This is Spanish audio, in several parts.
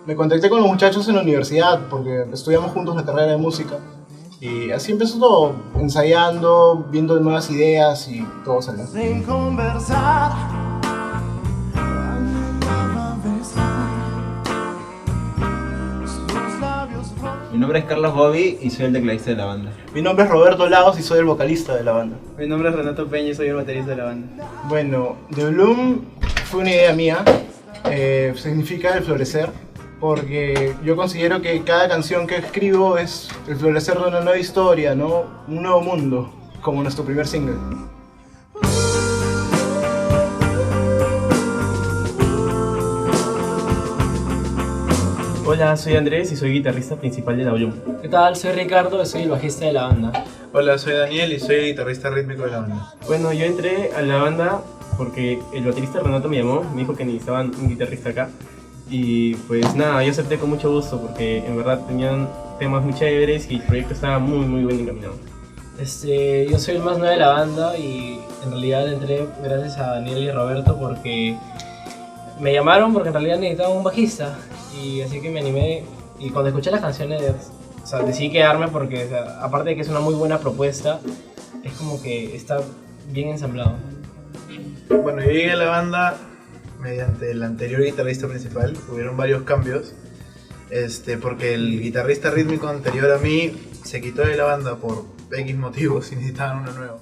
me contacté con los muchachos en la universidad porque estudiamos juntos la carrera de música. Y así empezó todo, ensayando, viendo nuevas ideas y todo salió. Sin conversar. Mi nombre es Carlos Bobby y soy el tecladista de la banda. Mi nombre es Roberto Lagos y soy el vocalista de la banda. Mi nombre es Renato Peña y soy el baterista de la banda. Bueno, The Bloom fue una idea mía, significa el florecer, porque yo considero que cada canción que escribo es el florecer de una nueva historia, ¿no? Un nuevo mundo, como nuestro primer single. Hola, soy Andrés y soy guitarrista principal de la Bloom. ¿Qué tal? Soy Ricardo y soy el bajista de la banda. Hola, soy Daniel y soy el guitarrista rítmico de la banda. Bueno, yo entré a la banda porque el baterista Renato me llamó, me dijo que necesitaban un guitarrista acá. Y pues nada, yo acepté con mucho gusto porque en verdad tenían temas muy chéveres y el proyecto estaba muy bien encaminado. Yo soy el más nuevo de la banda y en realidad entré gracias a Daniel y Roberto porque me llamaron porque en realidad necesitaban un bajista. Y así que me animé y cuando escuché las canciones, o sea, decidí quedarme porque, o sea, aparte de que es una muy buena propuesta, es como que está bien ensamblado. Bueno, yo llegué a la banda mediante el anterior guitarrista principal. Hubieron varios cambios, porque el guitarrista rítmico anterior a mí se quitó de la banda por X motivos y necesitaban uno nuevo.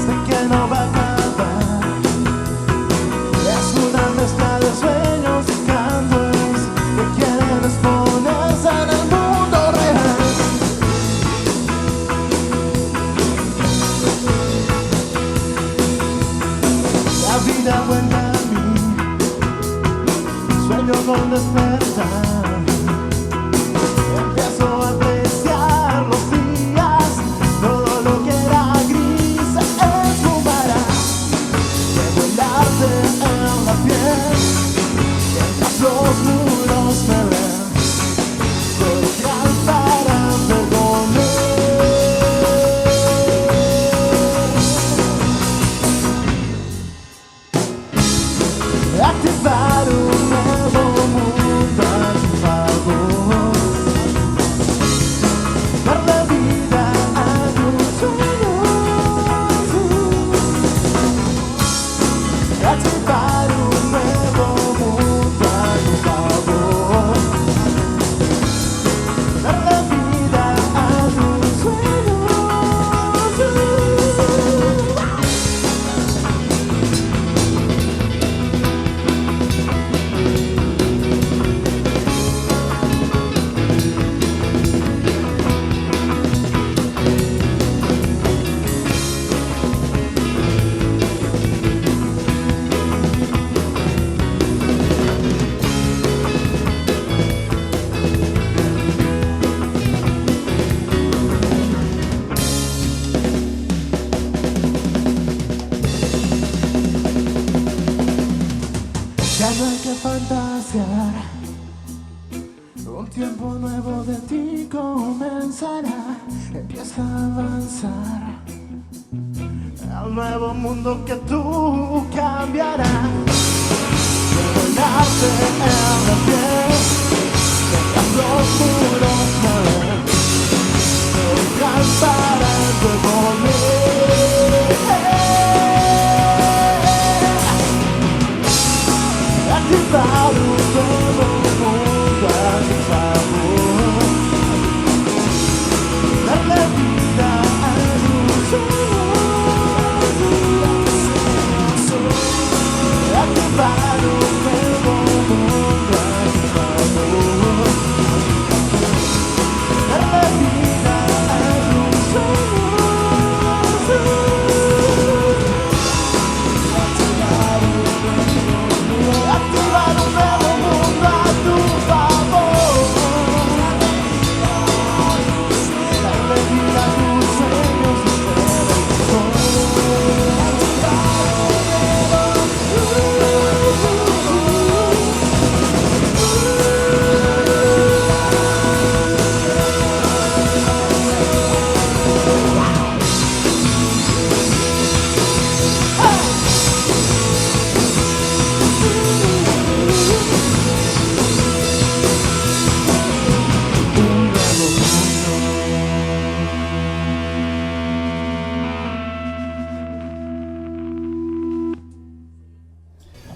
Sé que no va a acabar. Es una mezcla de sueños y cantos que quieren exponerse en el mundo real. La vida vuelve a mí, sueño con despertar. Empiezo a apreciar los días, todo lo que era gris se esfumará. Llevo el arte en la piel, mientras los muros me ven, cordial para perdonar. Activar un nuevo mundo a tu favor. Darle vida a tus sueños. Activar un nuevo mundo a tu favor. Darle vida a tus sueños. Ya no hay que fantasear, un tiempo nuevo de ti comenzará. Empieza a avanzar al nuevo mundo que tú cambiarás. Volarte en la piel, mientras los muros me ven, cordial para devolver. Activar un nuevo mundo a tu favor. Darle vida a tus sueños. Activar un nuevo mundo a tu favor. Darle vida a tus sueños.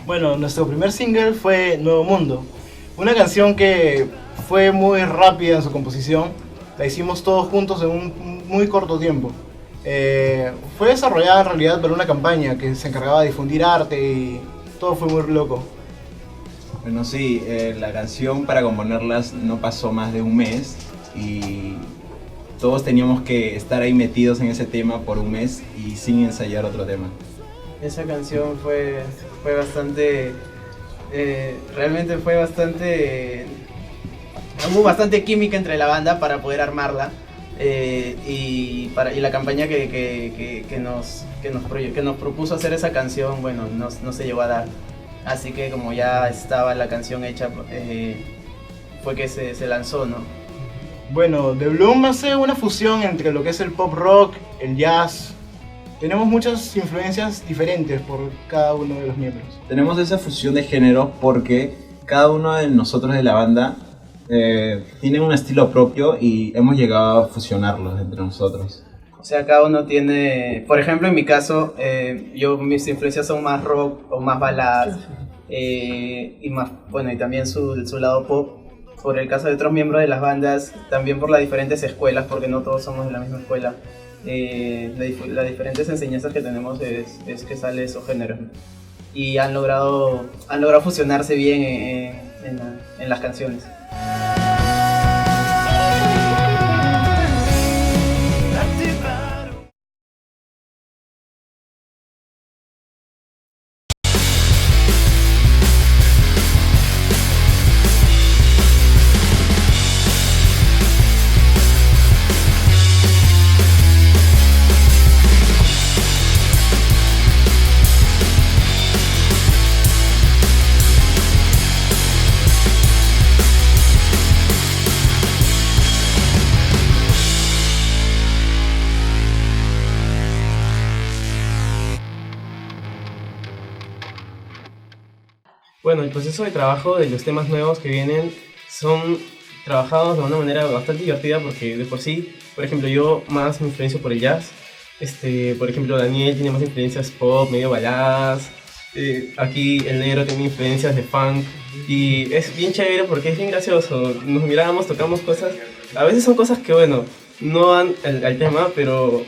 Bueno, nuestro primer single fue Nuevo Mundo, una canción que fue muy rápida en su composición, la hicimos todos juntos en un muy corto tiempo. Fue desarrollada en realidad por una campaña que se encargaba de difundir arte y todo fue muy loco. Bueno, sí, la canción para componerlas no pasó más de un mes y todos teníamos que estar ahí metidos en ese tema por un mes y sin ensayar otro tema. Esa canción fue bastante... realmente fue bastante... hubo bastante química entre la banda para poder armarla. Y la campaña que nos propuso hacer esa canción, bueno, no se llegó a dar. Así que como ya estaba la canción hecha, fue que se lanzó, ¿no? Bueno, The Bloom hace una fusión entre lo que es el pop rock, el jazz. Tenemos muchas influencias diferentes por cada uno de los miembros. Tenemos esa fusión de géneros porque cada uno de nosotros de la banda tiene un estilo propio y hemos llegado a fusionarlos entre nosotros. O sea, cada uno tiene... Por ejemplo, en mi caso, mis influencias son más rock o más baladas. Y más, bueno, y también su lado pop. Por el caso de otros miembros de las bandas, también por las diferentes escuelas, porque no todos somos de la misma escuela. Las diferentes enseñanzas que tenemos es que sale esos géneros. Y han logrado fusionarse bien en las canciones. Bueno, el proceso de trabajo de los temas nuevos que vienen son trabajados de una manera bastante divertida porque de por sí, por ejemplo, yo más me influencio por el jazz. Por ejemplo, Daniel tiene más influencias pop, medio baladas. Aquí el negro tiene influencias de funk. Y es bien chévere porque es bien gracioso. Nos miramos, tocamos cosas. A veces son cosas que, bueno, no van al tema, pero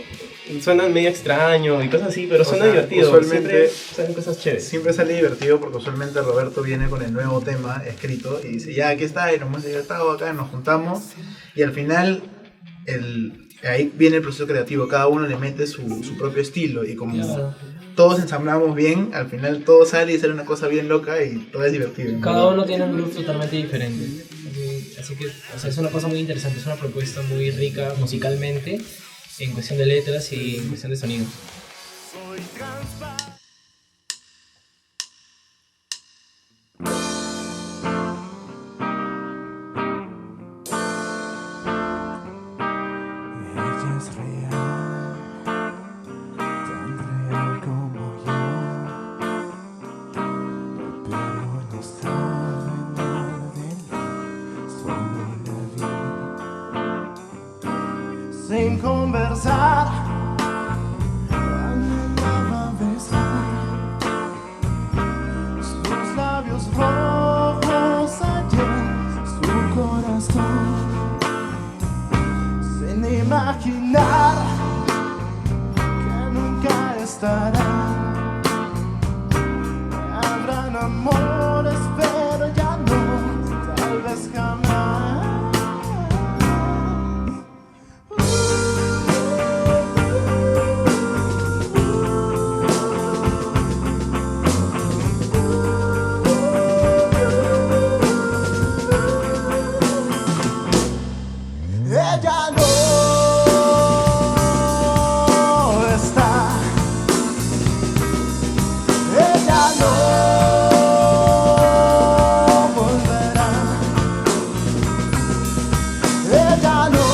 suenan medio extraño y cosas así, pero suena divertido. Usualmente siempre salen cosas chéveres. Siempre sale divertido porque usualmente Roberto viene con el nuevo tema escrito y dice, ya, aquí está, y nos muestra, ya está, acá, nos juntamos y al final ahí viene el proceso creativo, cada uno le mete su propio estilo y como todos ensamblamos bien, al final todo sale y sale una cosa bien loca y todo es divertido. Cada uno tiene un look totalmente diferente. Así que, o sea, es una cosa muy interesante, es una propuesta muy rica musicalmente, en cuestión de letras y en cuestión de sonido. Ella es real, tan real como yo, pero no sabe nada de mí, solo la vi. Sin conversar, anhelaba besar sus labios rojos ayer, su corazón. Sin imaginar que nunca estará. Habrán amores, pero ya no, tal vez jamás. Ella no está, ella no volverá, ella no,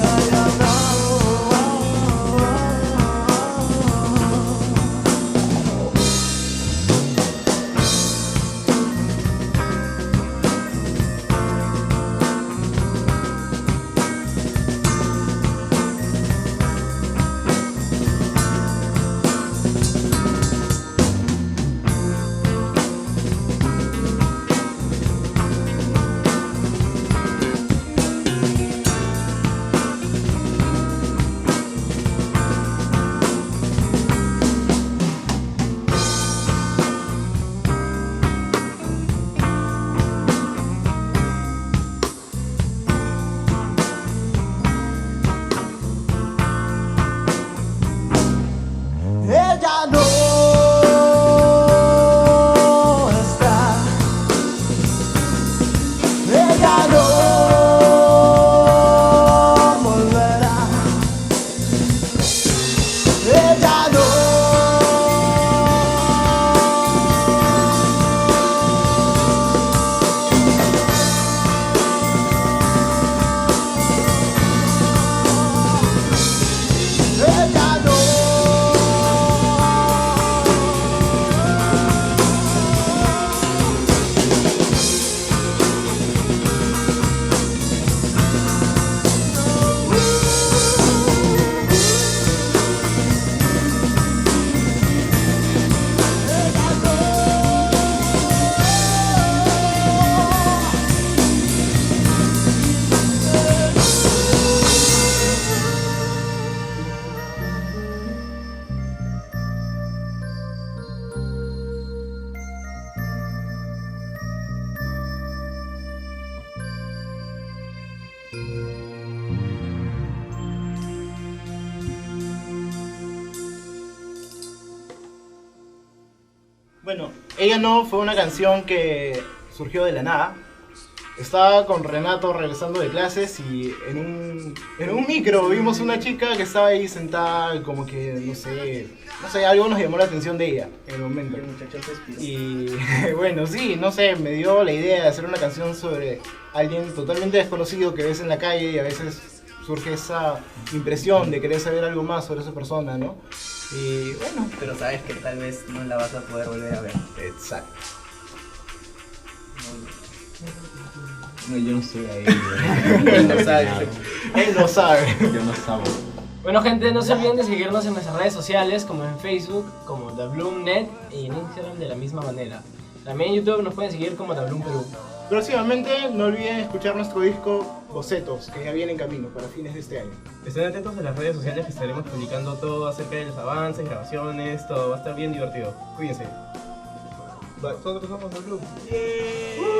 ella no. Bueno, Ella No fue una canción que surgió de la nada. Estaba con Renato regresando de clases y en un micro vimos una chica que estaba ahí sentada como que, no sé, algo nos llamó la atención de ella en el momento. El muchacho se inspiró. Y bueno, sí, no sé, me dio la idea de hacer una canción sobre alguien totalmente desconocido que ves en la calle y a veces surge esa impresión de querer saber algo más sobre esa persona, ¿no? Y bueno, Pero sabes que tal vez no la vas a poder volver a ver. exacto. No, yo no estoy ahí. No sabes. Él no sabe. Yo no sabo. Bueno gente, no se olviden de seguirnos en nuestras redes sociales, como en Facebook, como TheBloomNet, y en Instagram de la misma manera. También en YouTube nos pueden seguir como TheBloom Perú. Próximamente no olviden escuchar nuestro disco Bocetos, que ya viene en camino para fines de este año. Estén atentos a las redes sociales que estaremos publicando todo acerca de los avances, grabaciones, todo va a estar bien divertido. Cuídense. Nosotros somos el Blue. ¡Yeah!